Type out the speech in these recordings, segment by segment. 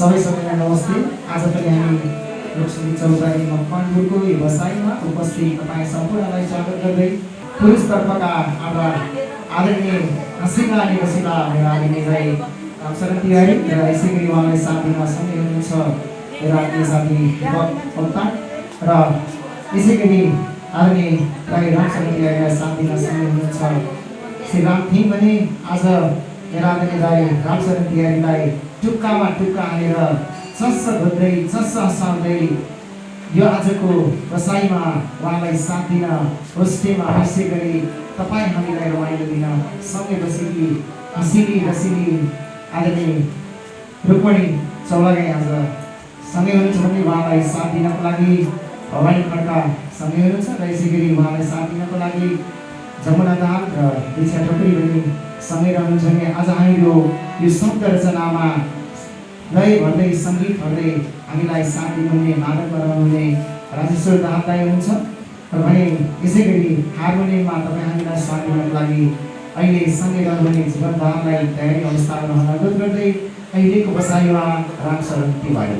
सबैलाई नमस्ते। आज पनि हामी लोकसङ्गीत चौतारी मकवानपुरको व्यवसायमा उपस्थित तपाईँ सम्पूर्णलाई स्वागत गर्दै पुरुषतर्फका हाम्रा आदरणीय हँसिला अनि रसिला मेरा आदरणीयलाई शरण तिहारी र यसै गरी उहाँलाई साथ दिन सँगै हुनुहुन्छ मेरा आत्मीय साथी भक्ता र यसै गरी आदरणीय राई रामशरण तिहारीलाई साथ दिन सँगै हुनुहुन्छ श्री राम थिङ पनि आज मेरा आदरणीय राई रामशरण तिहारीलाई टुक्कामा टुक्का हालेर चस्स घोद्दै चस्स हँसाउँदै यो आजको बसाइमा उहाँलाई साथ दिन होस्टेमा यसै गरी तपाईँ हामीलाई रमाइलो दिन सँगै बसेकी हँसिली रसिली आदरणीय रुक्मणी चौलागाई आज सँगै हुनुहुन्छ भने उहाँलाई साथ दिनको लागि भवानी खड्का सँगै हुनुहुन्छ र यसै गरी उहाँलाई साथ दिनको लागि जमुना दाहाल र दीक्षा ठोकरी पनि सँगै रहनुहुन्छ भने आज हामीहरू यो शब्द रचनामा लय भर्दै सङ्गीत भर्दै हामीलाई साथ दिनुहुने मादक बनाउनुहुने राजेश्वर दाहाल दाइ हुनुहुन्छ र भने यसै गरी हार्मोनियममा तपाईँ हामीलाई साथ दिनको लागि अहिले सँगै रहनुहुने जीवन दाहाललाई तयारी अवस्थामा अनुरोध गर्दै अहिलेको बसाइमा रामशरण तिवारी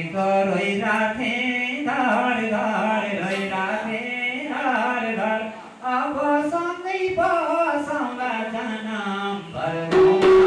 रोइराथे धर धर रोइराथे धर धर अब सँगै बसौँला जन्म भर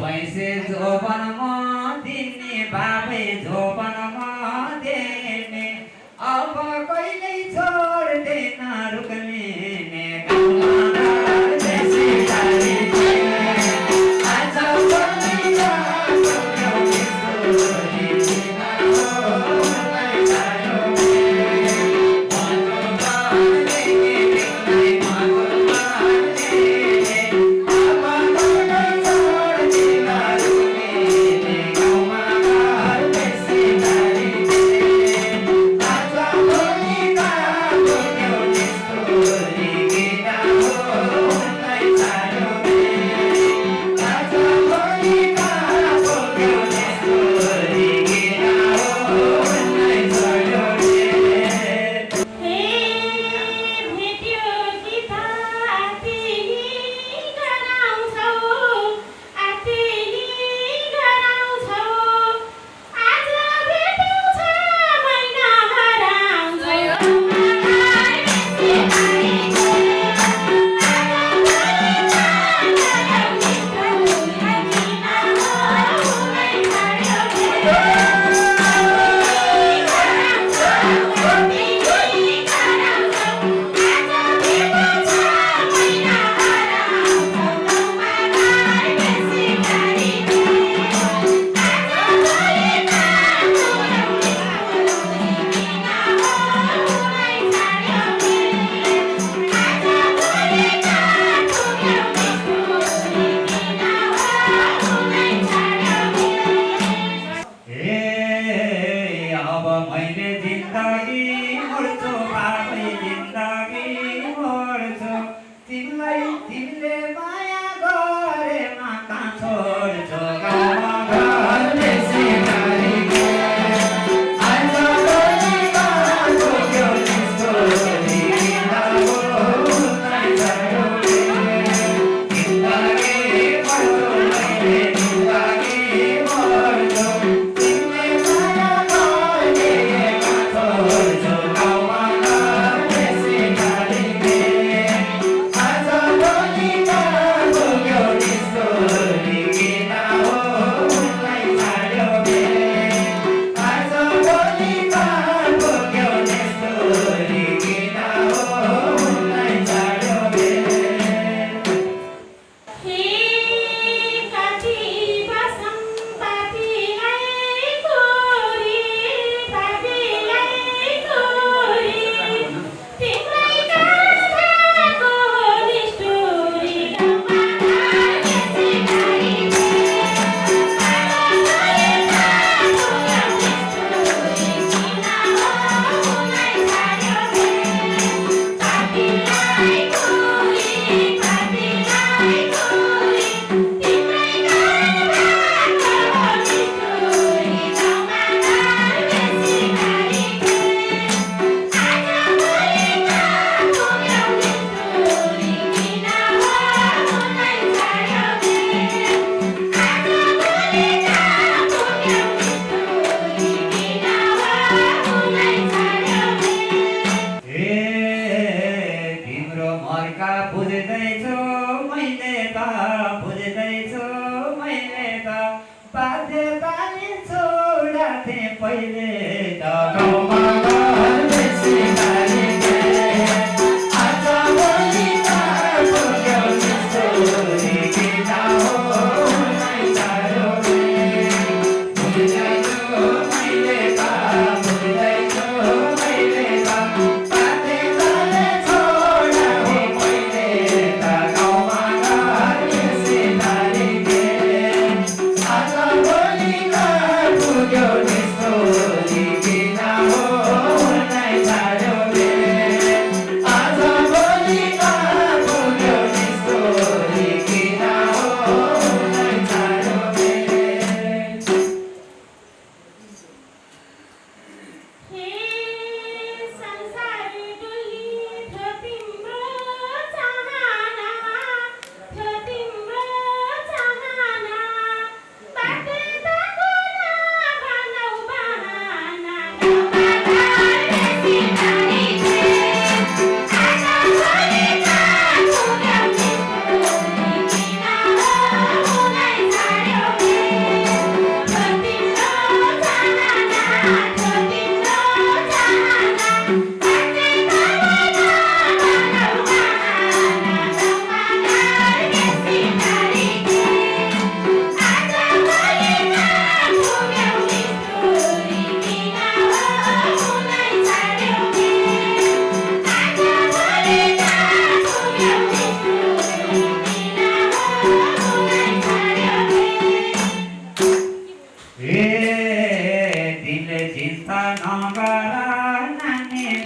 पैसे जोबनमा दिने बाबे जोबनमा देने अब कहिल्यै छोड्दैन रुक्ने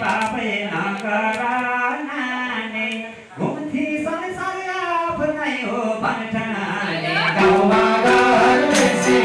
बाबै नगर नाने घुम्थी संसार आफ्नै हो भन्ठाने गाउँमा घर बेसी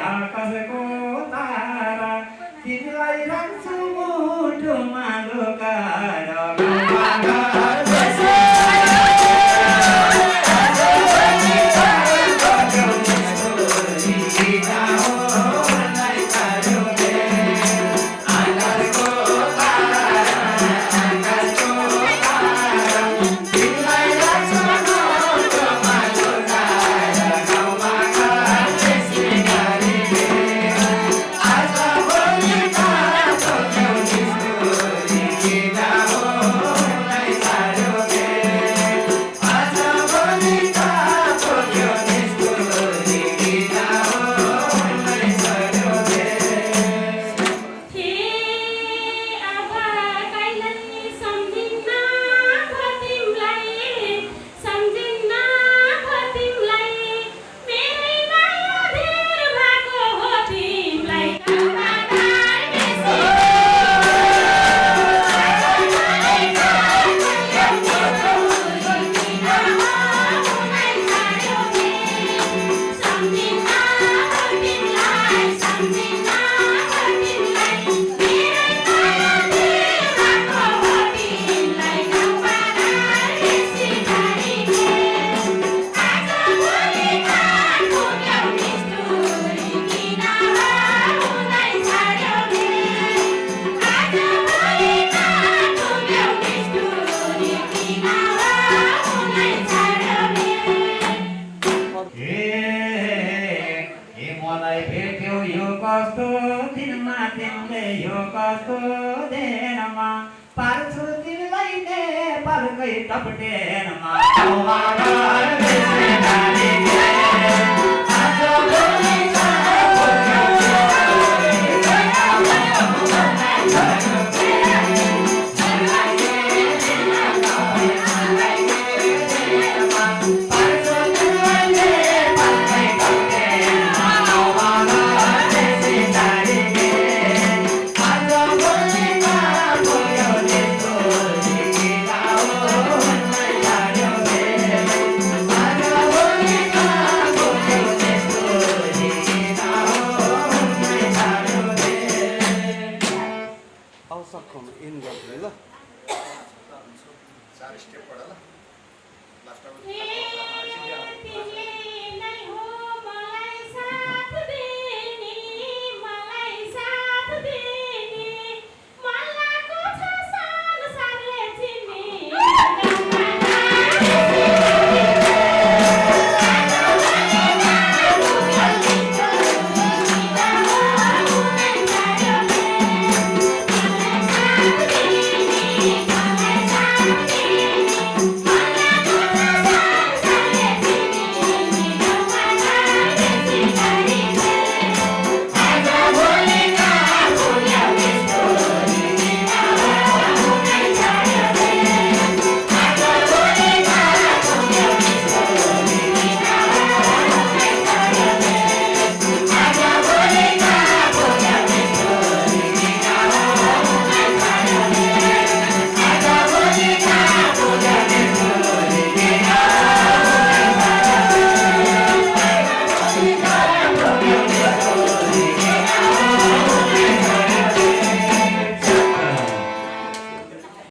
आकाशको तारा तिमीलाई राख्छु मुटुमा लुकाएर स्टेप पडा ल लास्ट